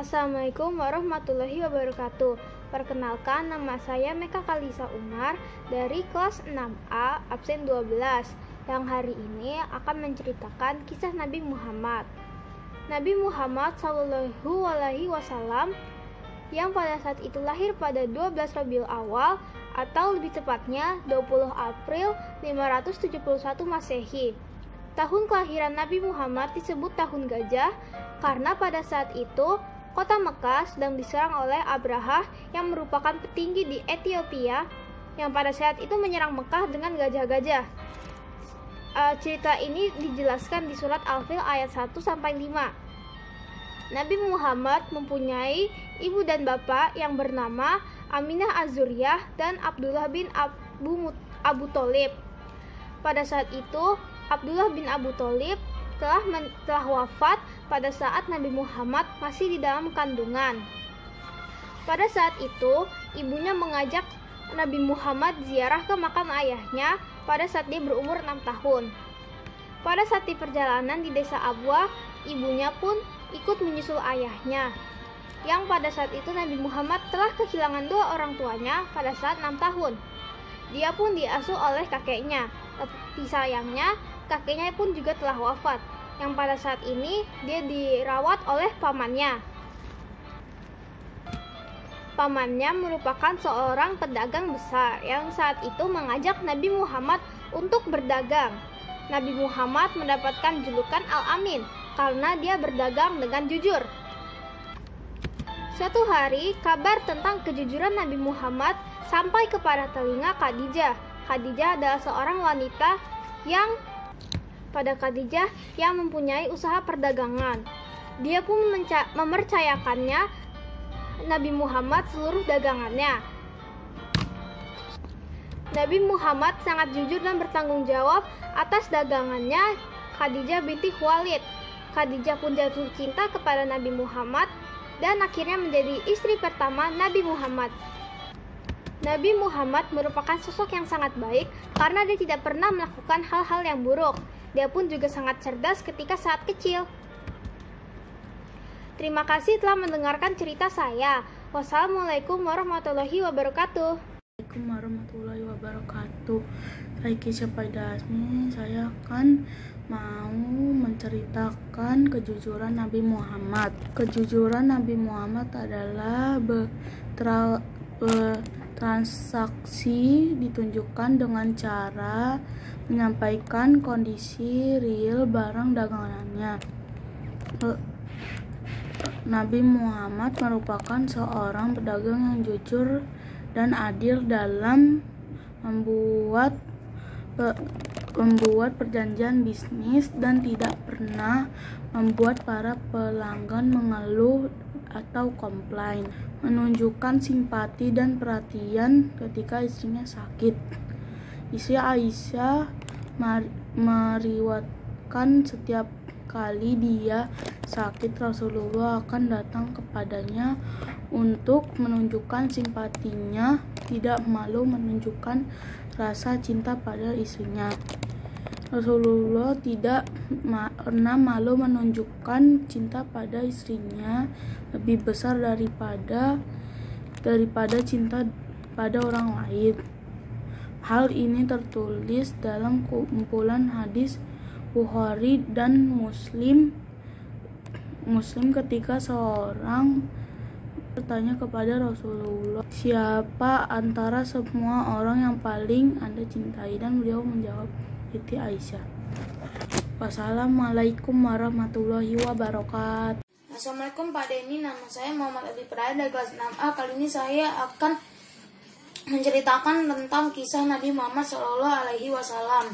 Assalamualaikum warahmatullahi wabarakatuh. Perkenalkan, nama saya Meka Kalisa Umar dari kelas 6A absen 12 yang hari ini akan menceritakan kisah Nabi Muhammad. Nabi Muhammad Shallallahu Alaihi Wasallam yang pada saat itu lahir pada 12 Rabiul Awal atau lebih tepatnya 20 April 571 Masehi. Tahun kelahiran Nabi Muhammad disebut tahun gajah karena pada saat itu kota Mekah sedang diserang oleh Abrahah yang merupakan petinggi di Ethiopia yang pada saat itu menyerang Mekah dengan gajah-gajah. Cerita ini dijelaskan di surat Al-Fil ayat 1-5. Nabi Muhammad mempunyai ibu dan bapak yang bernama Aminah Az-Zuriyah dan Abdullah bin Abu Tholib. Pada saat itu Abdullah bin Abu Tholib telah wafat pada saat Nabi Muhammad masih di dalam kandungan. Pada saat itu, ibunya mengajak Nabi Muhammad ziarah ke makam ayahnya pada saat dia berumur 6 tahun. Pada saat di perjalanan di desa Abwa, ibunya pun ikut menyusul ayahnya. Yang pada saat itu Nabi Muhammad telah kehilangan dua orang tuanya pada saat 6 tahun. Dia pun diasuh oleh kakeknya, tapi sayangnya kakeknya pun juga telah wafat, yang pada saat ini dia dirawat oleh pamannya. Pamannya merupakan seorang pedagang besar yang saat itu mengajak Nabi Muhammad untuk berdagang. Nabi Muhammad mendapatkan julukan Al-Amin karena dia berdagang dengan jujur. Suatu hari, kabar tentang kejujuran Nabi Muhammad sampai kepada telinga Khadijah. Khadijah adalah seorang wanita yang mempunyai usaha perdagangan. Dia pun mempercayakannya Nabi Muhammad seluruh dagangannya. Nabi Muhammad sangat jujur dan bertanggung jawab atas dagangannya Khadijah binti Khuwailid. Khadijah pun jatuh cinta kepada Nabi Muhammad dan akhirnya menjadi istri pertama Nabi Muhammad. Nabi Muhammad merupakan sosok yang sangat baik karena dia tidak pernah melakukan hal-hal yang buruk. Dia pun juga sangat cerdas ketika saat kecil. Terima kasih telah mendengarkan cerita saya. Wassalamualaikum warahmatullahi wabarakatuh. Assalamualaikum warahmatullahi wabarakatuh. Saya Kisha Paidasmi. Saya akan mau menceritakan kejujuran Nabi Muhammad. Kejujuran Nabi Muhammad adalah transaksi ditunjukkan dengan cara menyampaikan kondisi real barang dagangannya. Nabi Muhammad merupakan seorang pedagang yang jujur dan adil dalam membuat perjanjian bisnis dan tidak pernah membuat para pelanggan mengeluh atau komplain. Menunjukkan simpati dan perhatian ketika istrinya sakit. Istri Aisyah meriwayatkan setiap kali dia sakit Rasulullah akan datang kepadanya untuk menunjukkan simpatinya, tidak malu menunjukkan rasa cinta pada istrinya. Rasulullah tidak pernah malu menunjukkan cinta pada istrinya lebih besar daripada cinta pada orang lain. Hal ini tertulis dalam kumpulan hadis Bukhari dan Muslim ketika seorang bertanya kepada Rasulullah, "Siapa antara semua orang yang paling Anda cintai?" Dan beliau menjawab, Siti Aisyah. Wassalamualaikum warahmatullahi wabarakatuh. Assalamualaikum Pak Denny, nama saya Muhammad Adi Pradana dari kelas 6A. Kali ini saya akan menceritakan tentang kisah Nabi Muhammad Shallallahu Alaihi Wasallam.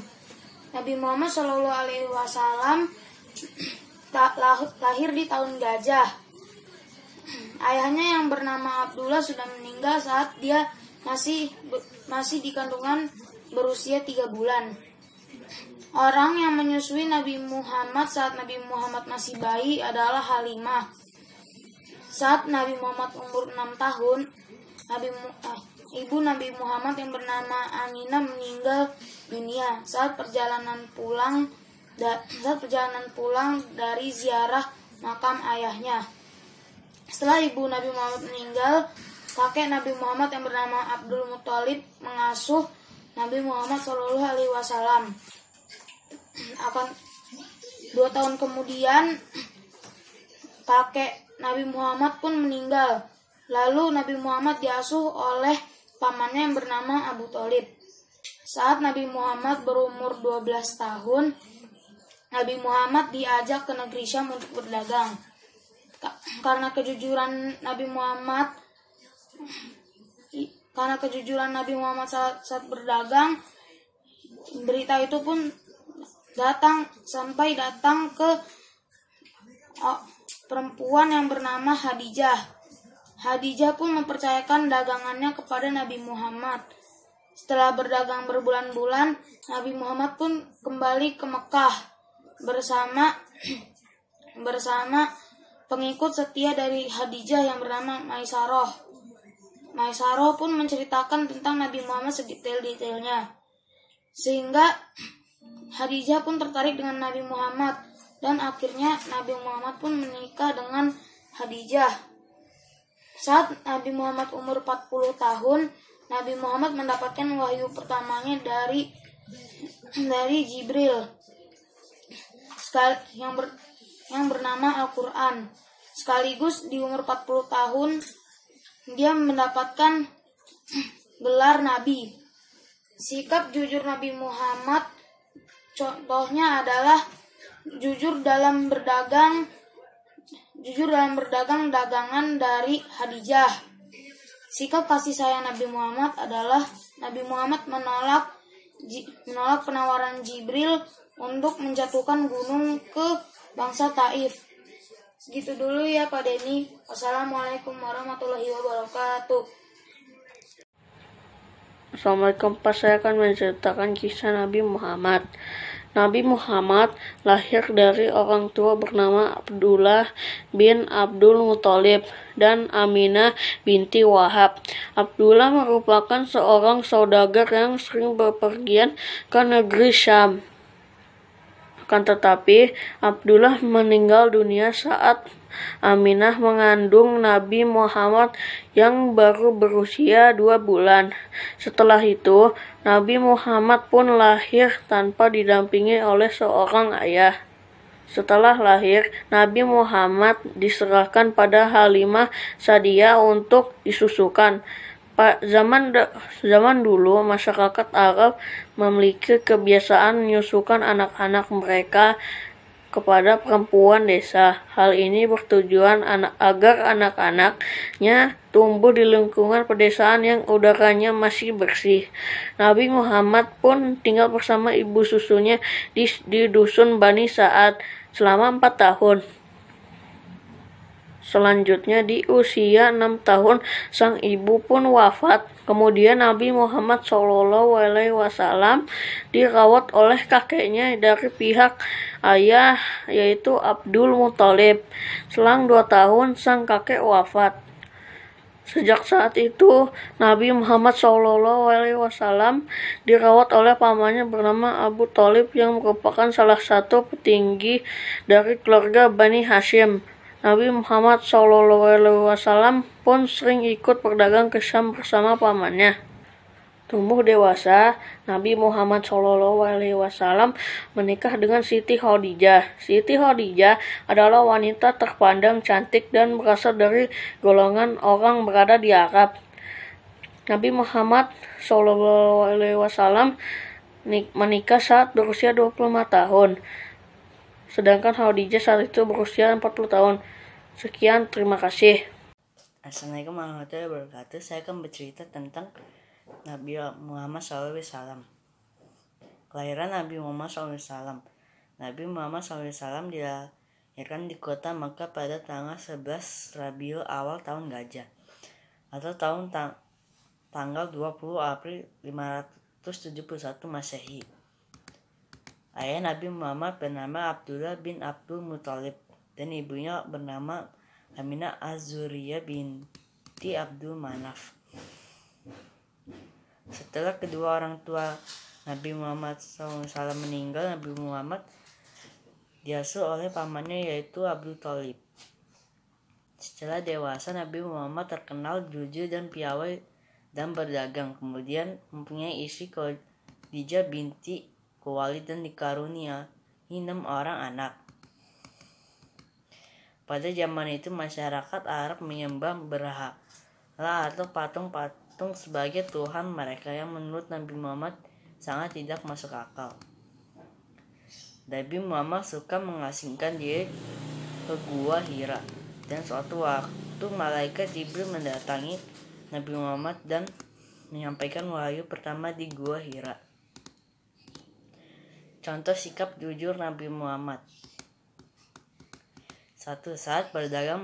Nabi Muhammad Shallallahu Alaihi Wasallam lahir di tahun gajah. Ayahnya yang bernama Abdullah sudah meninggal saat dia masih di kandungan berusia 3 bulan. Orang yang menyusui Nabi Muhammad saat Nabi Muhammad masih bayi adalah Halimah. Saat Nabi Muhammad umur 6 tahun, ibu Nabi Muhammad yang bernama Aminah meninggal dunia saat perjalanan pulang dari ziarah makam ayahnya. Setelah ibu Nabi Muhammad meninggal, kakek Nabi Muhammad yang bernama Abdul Muthalib mengasuh Nabi Muhammad SAW. Akan 2 tahun kemudian, kakek Nabi Muhammad pun meninggal. Lalu Nabi Muhammad diasuh oleh pamannya yang bernama Abu Thalib. Saat Nabi Muhammad berumur 12 tahun, Nabi Muhammad diajak ke negeri Syam untuk berdagang. Karena kejujuran Nabi Muhammad saat berdagang, berita itu pun datang ke perempuan yang bernama Khadijah. Khadijah pun mempercayakan dagangannya kepada Nabi Muhammad. Setelah berdagang berbulan-bulan, Nabi Muhammad pun kembali ke Mekah bersama pengikut setia dari Khadijah yang bernama Maisarah. Maisarah pun menceritakan tentang Nabi Muhammad sedetail-detailnya, sehingga Khadijah pun tertarik dengan Nabi Muhammad, dan akhirnya Nabi Muhammad pun menikah dengan Khadijah. Saat Nabi Muhammad umur 40 tahun, Nabi Muhammad mendapatkan wahyu pertamanya dari Jibril yang bernama Al-Quran. Sekaligus di umur 40 tahun, dia mendapatkan gelar Nabi. Sikap jujur Nabi Muhammad contohnya adalah jujur dalam berdagang dagangan dari Khadijah. Sikap kasih sayang Nabi Muhammad adalah Nabi Muhammad menolak penawaran Jibril untuk menjatuhkan gunung ke bangsa Taif. Segitu dulu ya Pak Denny. Wassalamualaikum warahmatullahi wabarakatuh. Assalamualaikum Pak, saya akan menceritakan kisah Nabi Muhammad. Nabi Muhammad lahir dari orang tua bernama Abdullah bin Abdul Muthalib dan Aminah binti Wahab. Abdullah merupakan seorang saudagar yang sering bepergian ke negeri Syam. Akan tetapi, Abdullah meninggal dunia saat Aminah mengandung Nabi Muhammad yang baru berusia 2 bulan. Setelah itu, Nabi Muhammad pun lahir tanpa didampingi oleh seorang ayah. Setelah lahir, Nabi Muhammad diserahkan pada Halimah Sa'diyah untuk disusukan. Zaman dulu, masyarakat Arab memiliki kebiasaan menyusukan anak-anak mereka kepada perempuan desa. Hal ini bertujuan agar anak-anaknya tumbuh di lingkungan pedesaan yang udaranya masih bersih. Nabi Muhammad pun tinggal bersama ibu susunya di dusun Bani Sa'ad selama 4 tahun. Selanjutnya di usia 6 tahun sang ibu pun wafat. Kemudian Nabi Muhammad SAW dirawat oleh kakeknya dari pihak ayah, yaitu Abdul Muthalib. Selang 2 tahun sang kakek wafat. Sejak saat itu Nabi Muhammad SAW dirawat oleh pamannya bernama Abu Thalib yang merupakan salah satu petinggi dari keluarga Bani Hashim. Nabi Muhammad SAW pun sering ikut berdagang ke Syam bersama pamannya. Tumbuh dewasa, Nabi Muhammad SAW menikah dengan Siti Khadijah. Siti Khadijah adalah wanita terpandang cantik dan berasal dari golongan orang berada di Arab. Nabi Muhammad SAW menikah saat berusia 25 tahun. Sedangkan Khadijah saat itu berusia 40 tahun. Sekian, terima kasih. Assalamualaikum warahmatullahi wabarakatuh. Saya akan bercerita tentang Nabi Muhammad SAW. Kelahiran Nabi Muhammad SAW. Nabi Muhammad SAW dilahirkan di kota Makkah pada tanggal 11 Rabiul Awal tahun Gajah, atau tanggal 20 April 571 Masehi. Ayah Nabi Muhammad bernama Abdullah bin Abdul Muthalib dan ibunya bernama Aminah Az-Zuriyah binti Abdul Manaf. Setelah kedua orang tua Nabi Muhammad SAW meninggal, Nabi Muhammad diasuh oleh pamannya yaitu Abu Thalib. Setelah dewasa, Nabi Muhammad terkenal jujur dan piawai dan berdagang. Kemudian mempunyai istri Khadijah binti Khuwailid dan dikaruniai 6 orang anak. Pada zaman itu masyarakat Arab menyembah berhala atau patung-patung sebagai Tuhan mereka yang menurut Nabi Muhammad sangat tidak masuk akal. Nabi Muhammad suka mengasingkan diri ke Gua Hira, dan suatu waktu malaikat Jibril mendatangi Nabi Muhammad dan menyampaikan wahyu pertama di Gua Hira. Contoh sikap jujur Nabi Muhammad. Satu saat berdagang,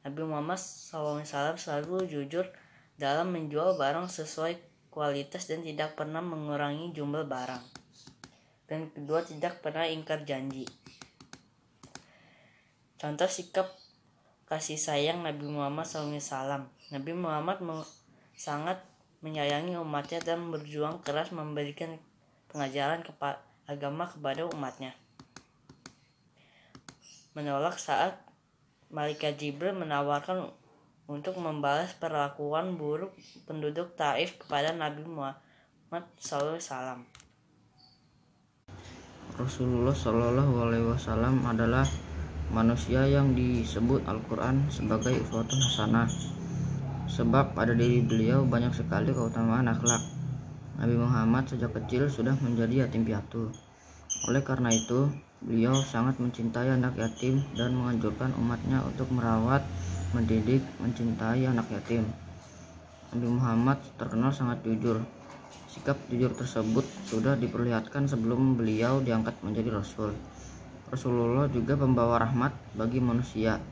Nabi Muhammad SAW selalu jujur dalam menjual barang sesuai kualitas dan tidak pernah mengurangi jumlah barang. Dan kedua, tidak pernah ingkar janji. Contoh sikap kasih sayang Nabi Muhammad SAW. Nabi Muhammad sangat menyayangi umatnya dan berjuang keras memberikan pengajaran agama kepada umatnya. Menolak saat malaikat Jibril menawarkan untuk membalas perlakuan buruk penduduk Taif kepada Nabi Muhammad SAW. Rasulullah SAW adalah manusia yang disebut Al-Quran sebagai uswatun hasanah, sebab pada diri beliau banyak sekali keutamaan akhlak. Nabi Muhammad sejak kecil sudah menjadi yatim piatu. Oleh karena itu, beliau sangat mencintai anak yatim dan menganjurkan umatnya untuk merawat, mendidik, mencintai anak yatim. Nabi Muhammad terkenal sangat jujur. Sikap jujur tersebut sudah diperlihatkan sebelum beliau diangkat menjadi Rasul. Rasulullah juga pembawa rahmat bagi manusia.